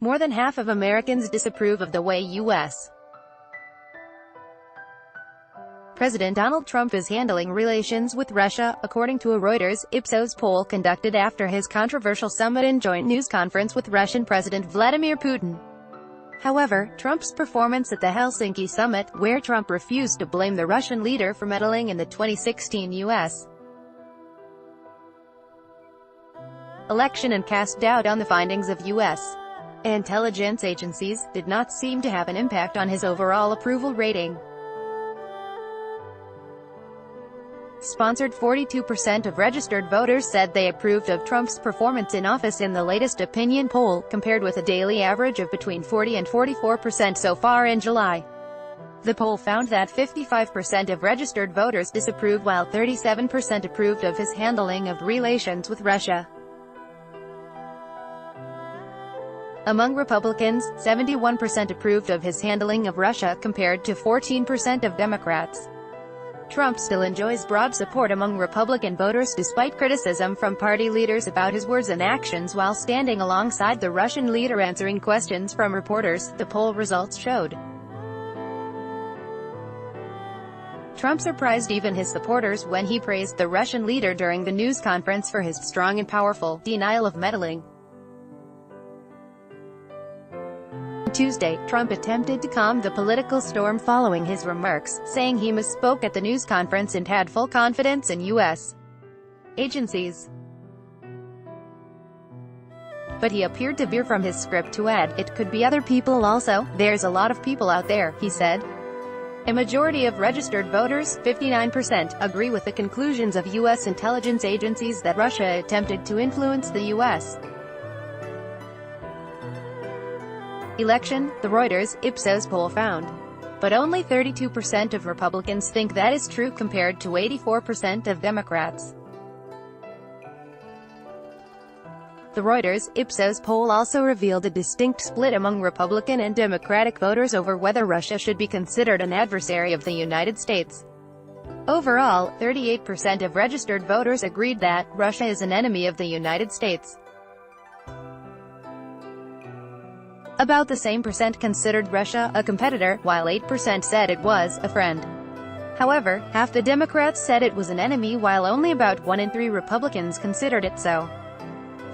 More than half of Americans disapprove of the way U.S. President Donald Trump is handling relations with Russia, according to a Reuters, Ipsos poll conducted after his controversial summit and joint news conference with Russian President Vladimir Putin. However, Trump's performance at the Helsinki summit, where Trump refused to blame the Russian leader for meddling in the 2016 U.S. election and cast doubt on the findings of U.S. intelligence agencies, did not seem to have an impact on his overall approval rating. Sponsored 42% of registered voters said they approved of Trump's performance in office in the latest opinion poll, compared with a daily average of between 40 and 44% so far in July. The poll found that 55% of registered voters disapproved while 37% approved of his handling of relations with Russia. Among Republicans, 71% approved of his handling of Russia compared to 14% of Democrats. Trump still enjoys broad support among Republican voters despite criticism from party leaders about his words and actions while standing alongside the Russian leader answering questions from reporters, the poll results showed. Trump surprised even his supporters when he praised the Russian leader during the news conference for his strong and powerful denial of meddling. Tuesday, Trump attempted to calm the political storm following his remarks, saying he misspoke at the news conference and had full confidence in U.S. agencies. But he appeared to veer from his script to add, "It could be other people also, there's a lot of people out there," he said. A majority of registered voters, 59%, agree with the conclusions of U.S. intelligence agencies that Russia attempted to influence the U.S. election, the Reuters, Ipsos poll found. But only 32% of Republicans think that is true compared to 84% of Democrats. The Reuters, Ipsos poll also revealed a distinct split among Republican and Democratic voters over whether Russia should be considered an adversary of the United States. Overall, 38% of registered voters agreed that Russia is an enemy of the United States. About the same percent considered Russia a competitor, while 8% said it was a friend. However, half the Democrats said it was an enemy while only about 1 in 3 Republicans considered it so.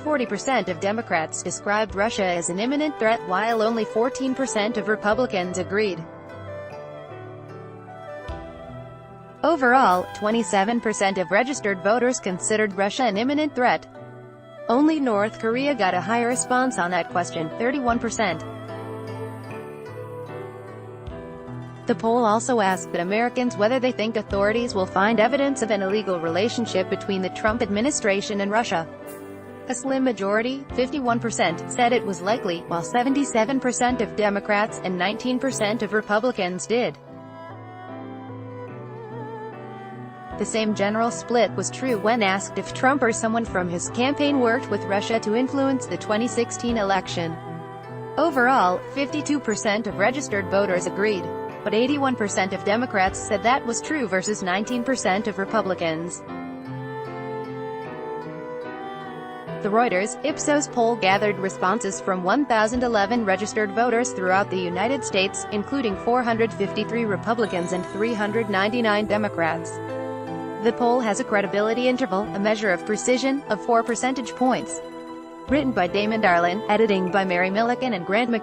40% of Democrats described Russia as an imminent threat while only 14% of Republicans agreed. Overall, 27% of registered voters considered Russia an imminent threat. Only North Korea got a higher response on that question, 31%. The poll also asked Americans whether they think authorities will find evidence of an illegal relationship between the Trump administration and Russia. A slim majority, 51%, said it was likely, while 77% of Democrats and 19% of Republicans did. The same general split was true when asked if Trump or someone from his campaign worked with Russia to influence the 2016 election. Overall, 52% of registered voters agreed, but 81% of Democrats said that was true versus 19% of Republicans. The Reuters, Ipsos poll gathered responses from 1,011 registered voters throughout the United States, including 453 Republicans and 399 Democrats. The poll has a credibility interval, a measure of precision, of 4 percentage points. Written by Damon Darlin, editing by Mary Milliken and Grant McKinney.